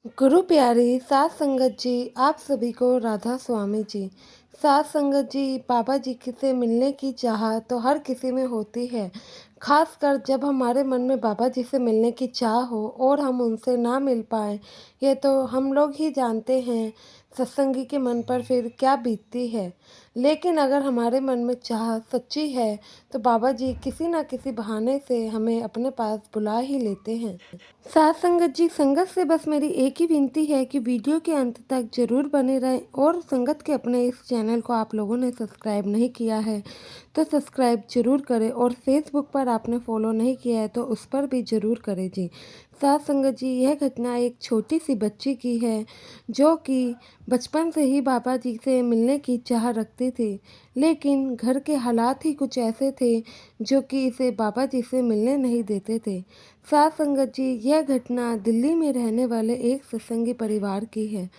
गुरु प्यारी सात संगत जी, आप सभी को राधा स्वामी जी। सात संगत जी, बाबा जी से मिलने की चाह तो हर किसी में होती है। खासकर जब हमारे मन में बाबा जी से मिलने की चाह हो और हम उनसे ना मिल पाए, ये तो हम लोग ही जानते हैं सत्संगी के मन पर फिर क्या बीतती है। लेकिन अगर हमारे मन में चाह सच्ची है तो बाबा जी किसी न किसी बहाने से हमें अपने पास बुला ही लेते हैं। साथ संगत जी, संगत से बस मेरी एक ही विनती है कि वीडियो के अंत तक जरूर बने रहें और संगत के अपने इस चैनल को आप लोगों ने सब्सक्राइब नहीं किया है तो सब्सक्राइब जरूर करें और फेसबुक पर आपने फॉलो नहीं किया है तो उस पर भी ज़रूर करें जी। साथ संगत जी, यह घटना एक छोटी सी बच्ची की है जो कि बचपन से ही बाबा जी से मिलने की चाह रखती थी, लेकिन घर के हालात ही कुछ ऐसे थे जो कि इसे बाबा जी से मिलने नहीं देते थे। साथ संगत जी, यह घटना दिल्ली में रहने वाले एक सत्संगी परिवार की है।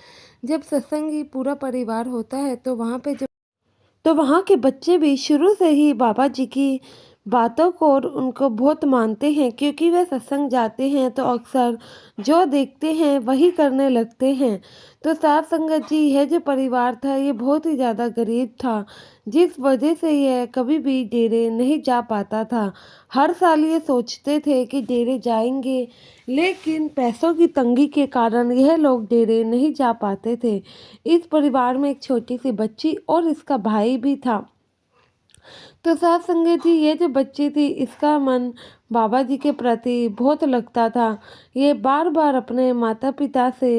जब सत्संगी पूरा परिवार होता है तो वहाँ के बच्चे भी शुरू से ही बाबा जी की बातों को और उनको बहुत मानते हैं, क्योंकि वे सत्संग जाते हैं तो अक्सर जो देखते हैं वही करने लगते हैं। तो साथ संगत जी, यह जो परिवार था ये बहुत ही ज़्यादा गरीब था, जिस वजह से यह कभी भी डेरे नहीं जा पाता था। हर साल ये सोचते थे कि डेरे जाएंगे, लेकिन पैसों की तंगी के कारण यह लोग डेरे नहीं जा पाते थे। इस परिवार में एक छोटी सी बच्ची और इसका भाई भी था। तो साथ संगत जी, ये जो बच्ची थी इसका मन बाबा जी के प्रति बहुत लगता था। ये बार बार अपने माता पिता से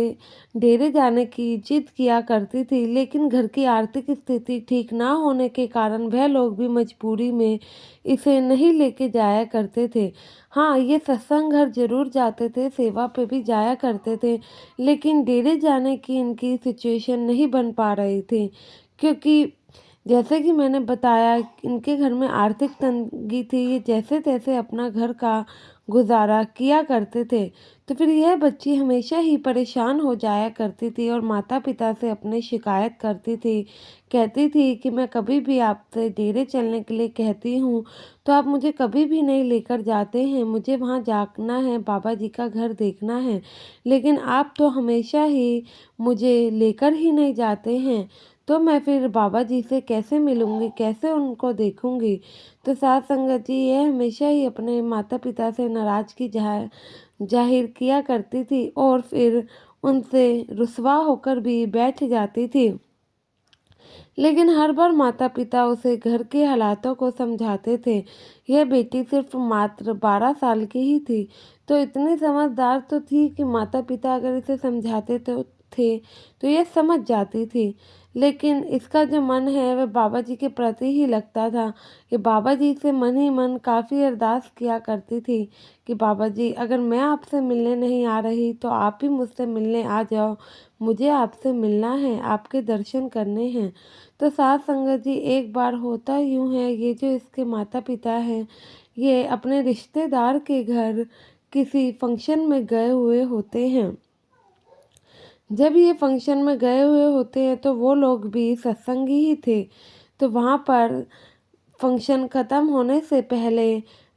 डेरे जाने की जिद किया करती थी, लेकिन घर की आर्थिक स्थिति ठीक ना होने के कारण वह लोग भी मजबूरी में इसे नहीं लेके जाया करते थे। हाँ, ये सत्संग घर जरूर जाते थे, सेवा पे भी जाया करते थे, लेकिन डेरे जाने की इनकी सिचुएशन नहीं बन पा रही थी, क्योंकि जैसे कि मैंने बताया इनके घर में आर्थिक तंगी थी। ये जैसे तैसे अपना घर का गुजारा किया करते थे। तो फिर यह बच्ची हमेशा ही परेशान हो जाया करती थी और माता पिता से अपनी शिकायत करती थी। कहती थी कि मैं कभी भी आपसे डेरे चलने के लिए कहती हूँ तो आप मुझे कभी भी नहीं लेकर जाते हैं। मुझे वहाँ जाना है, बाबा जी का घर देखना है, लेकिन आप तो हमेशा ही मुझे लेकर ही नहीं जाते हैं। तो मैं फिर बाबा जी से कैसे मिलूँगी, कैसे उनको देखूँगी। तो साथ संगत जी, ये हमेशा ही अपने माता पिता से नाराज़गी जाहिर किया करती थी और फिर उनसे रुसवा होकर भी बैठ जाती थी। लेकिन हर बार माता पिता उसे घर के हालातों को समझाते थे। यह बेटी सिर्फ मात्र 12 साल की ही थी, तो इतनी समझदार तो थी कि माता पिता अगर इसे समझाते तो थे तो यह समझ जाती थी। लेकिन इसका जो मन है वह बाबा जी के प्रति ही लगता था। कि बाबा जी से मन ही मन काफ़ी अरदास किया करती थी कि बाबा जी, अगर मैं आपसे मिलने नहीं आ रही तो आप ही मुझसे मिलने आ जाओ। मुझे आपसे मिलना है, आपके दर्शन करने हैं। तो साथ संगत जी, एक बार होता यूँ है, ये जो इसके माता पिता हैं ये अपने रिश्तेदार के घर किसी फंक्शन में गए हुए होते हैं। जब ये फंक्शन में गए हुए होते हैं तो वो लोग भी सत्संगी ही थे। तो वहाँ पर फंक्शन ख़त्म होने से पहले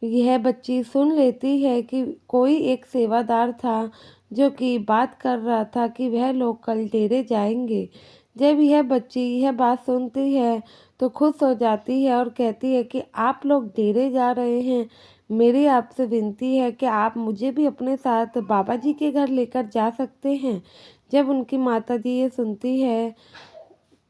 यह बच्ची सुन लेती है कि कोई एक सेवादार था जो कि बात कर रहा था कि वह लोग कल डेरे जाएंगे। जब यह बच्ची यह बात सुनती है तो खुश हो जाती है और कहती है कि आप लोग डेरे जा रहे हैं, मेरी आपसे विनती है कि आप मुझे भी अपने साथ बाबा जी के घर लेकर जा सकते हैं। जब उनकी माताजी ये सुनती है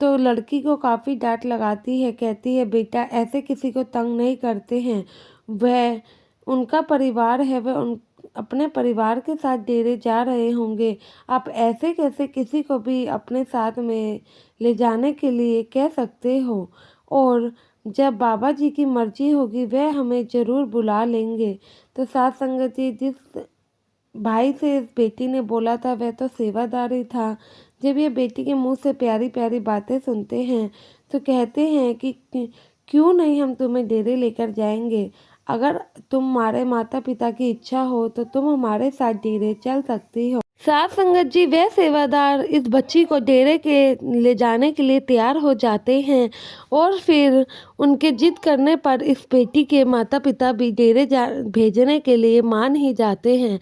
तो लड़की को काफ़ी डांट लगाती है, कहती है बेटा ऐसे किसी को तंग नहीं करते हैं। वह उनका परिवार है, वह उन अपने परिवार के साथ डेरे जा रहे होंगे। आप ऐसे कैसे किसी को भी अपने साथ में ले जाने के लिए कह सकते हो। और जब बाबा जी की मर्जी होगी वह हमें ज़रूर बुला लेंगे। तो साथ संगत जी, जिस भाई से इस बेटी ने बोला था वह तो सेवादार ही था। जब ये बेटी के मुंह से प्यारी प्यारी बातें सुनते हैं तो कहते हैं कि क्यों नहीं, हम तुम्हें डेरे लेकर जाएंगे। अगर तुम्हारे माता पिता की इच्छा हो तो तुम हमारे साथ डेरे चल सकती हो। साथ संगत जी, वह सेवादार इस बच्ची को डेरे के ले जाने के लिए तैयार हो जाते हैं और फिर उनके जिद करने पर इस बेटी के माता पिता भी डेरे भेजने के लिए मान ही जाते हैं।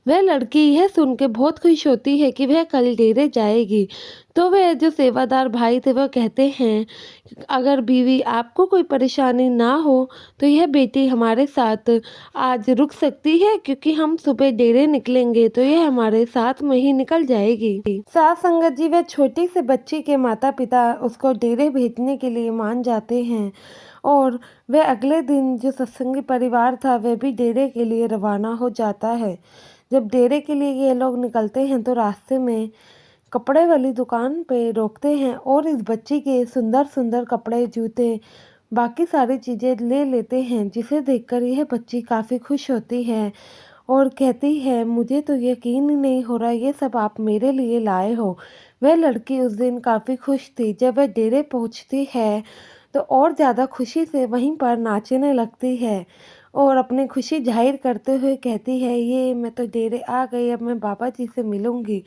वह लड़की यह सुन के बहुत खुश होती है कि वह कल डेरे जाएगी। तो वह जो सेवादार भाई थे वह कहते हैं, अगर बीवी आपको कोई परेशानी ना हो तो यह बेटी हमारे साथ आज रुक सकती है, क्योंकि हम सुबह डेरे निकलेंगे तो यह हमारे साथ में ही निकल जाएगी। सास संगत जी वह छोटी से बच्ची के माता पिता उसको डेरे भेजने के लिए मान जाते हैं और वह अगले दिन जो सत्संगी परिवार था वह भी डेरे के लिए रवाना हो जाता है। जब डेरे के लिए ये लोग निकलते हैं तो रास्ते में कपड़े वाली दुकान पे रोकते हैं और इस बच्ची के सुंदर सुंदर कपड़े, जूते, बाकी सारी चीज़ें ले लेते हैं, जिसे देखकर यह बच्ची काफ़ी खुश होती है और कहती है, मुझे तो यकीन ही नहीं हो रहा ये सब आप मेरे लिए लाए हो। वह लड़की उस दिन काफ़ी खुश थी। जब वह डेरे पहुंचती है तो और ज़्यादा खुशी से वहीं पर नाचने लगती है और अपनी खुशी जाहिर करते हुए कहती है, ये मैं तो डेरे आ गई, अब मैं बाबा जी से मिलूंगी।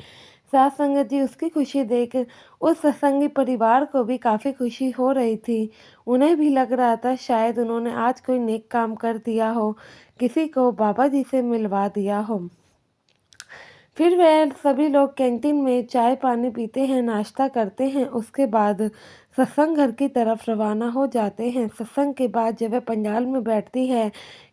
सास संगत जी उसकी खुशी देख उस सत्संगी परिवार को भी काफ़ी खुशी हो रही थी। उन्हें भी लग रहा था शायद उन्होंने आज कोई नेक काम कर दिया हो, किसी को बाबा जी से मिलवा दिया हो। फिर वह सभी लोग कैंटीन में चाय पानी पीते हैं, नाश्ता करते हैं। उसके बाद सत्संग घर की तरफ रवाना हो जाते हैं। सत्संग के बाद जब वह पंडाल में बैठती है,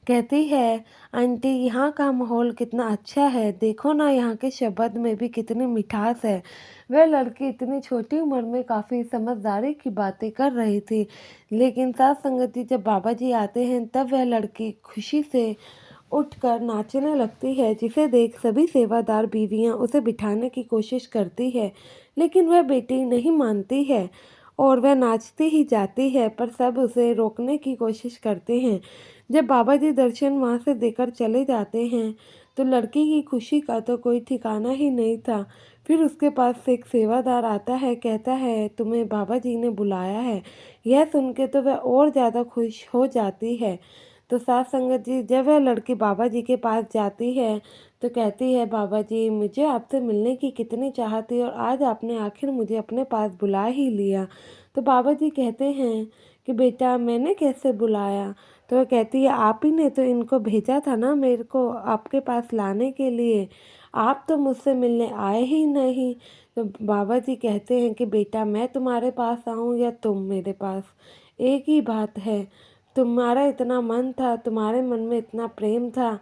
कहती है, आंटी यहाँ का माहौल कितना अच्छा है, देखो ना यहाँ के शब्द में भी कितनी मिठास है। वह लड़की इतनी छोटी उम्र में काफ़ी समझदारी की बातें कर रही थी, लेकिन साथ संगत जी जब बाबा जी आते हैं तब वह लड़की खुशी से उठकर नाचने लगती है, जिसे देख सभी सेवादार बीवियां उसे बिठाने की कोशिश करती है, लेकिन वह बेटी नहीं मानती है और वह नाचती ही जाती है, पर सब उसे रोकने की कोशिश करते हैं। जब बाबा जी दर्शन वहाँ से देकर चले जाते हैं तो लड़की की खुशी का तो कोई ठिकाना ही नहीं था। फिर उसके पास से एक सेवादार आता है, कहता है, तुम्हें बाबा जी ने बुलाया है। यह सुन के तो वह और ज़्यादा खुश हो जाती है। तो साथ संगत जी जब वह लड़की बाबा जी के पास जाती है तो कहती है, बाबा जी मुझे आपसे मिलने की कितनी चाह थी और आज आपने आखिर मुझे अपने पास बुला ही लिया। तो बाबा जी कहते हैं कि बेटा मैंने कैसे बुलाया। तो वह कहती है, आप ही ने तो इनको भेजा था ना मेरे को आपके पास लाने के लिए, आप तो मुझसे मिलने आए ही नहीं। तो बाबा जी कहते हैं कि बेटा मैं तुम्हारे पास आऊँ या तुम मेरे पास, एक ही बात है। तुम्हारा इतना मन था, तुम्हारे मन में इतना प्रेम था,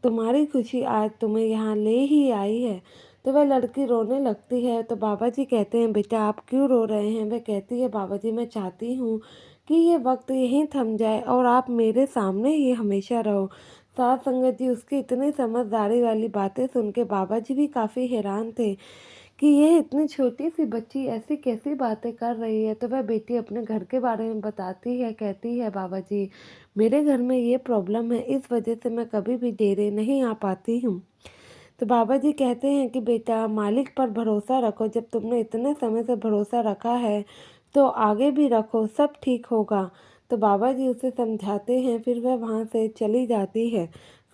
तुम्हारी खुशी आज तुम्हें यहाँ ले ही आई है। तो वह लड़की रोने लगती है। तो बाबा जी कहते हैं, बेटा आप क्यों रो रहे हैं। वह कहती है, बाबा जी मैं चाहती हूँ कि ये वक्त यहीं थम जाए और आप मेरे सामने ही हमेशा रहो। साथ संगत जी उसकी इतनी समझदारी वाली बातें सुन के बाबा जी भी काफ़ी हैरान थे कि यह इतनी छोटी सी बच्ची ऐसी कैसी बातें कर रही है। तो वह बेटी अपने घर के बारे में बताती है, कहती है, बाबा जी मेरे घर में ये प्रॉब्लम है, इस वजह से मैं कभी भी डेरे नहीं आ पाती हूँ। तो बाबा जी कहते हैं कि बेटा मालिक पर भरोसा रखो, जब तुमने इतने समय से भरोसा रखा है तो आगे भी रखो, सब ठीक होगा। तो बाबा जी उसे समझाते हैं, फिर वह वहाँ से चली जाती है।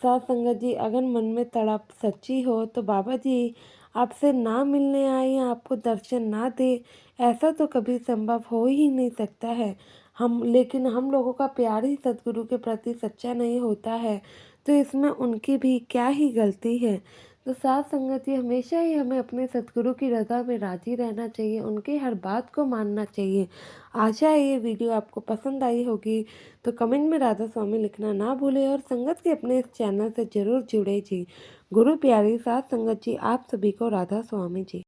साथ संगत जी अगर मन में तड़प सच्ची हो तो बाबा जी आपसे ना मिलने आए या आपको दर्शन ना दे, ऐसा तो कभी संभव हो ही नहीं सकता है। लेकिन हम लोगों का प्यार ही सद्गुरु के प्रति सच्चा नहीं होता है, तो इसमें उनकी भी क्या ही गलती है। तो साथ संगत ही हमेशा ही हमें अपने सद्गुरु की रज़ा में राज़ी रहना चाहिए, उनकी हर बात को मानना चाहिए। आशा है ये वीडियो आपको पसंद आई होगी, तो कमेंट में राधा स्वामी लिखना ना भूलें और संगत के अपने इस चैनल से ज़रूर जुड़े जी। गुरु प्यारी साथ संगत जी आप सभी को राधा स्वामी जी।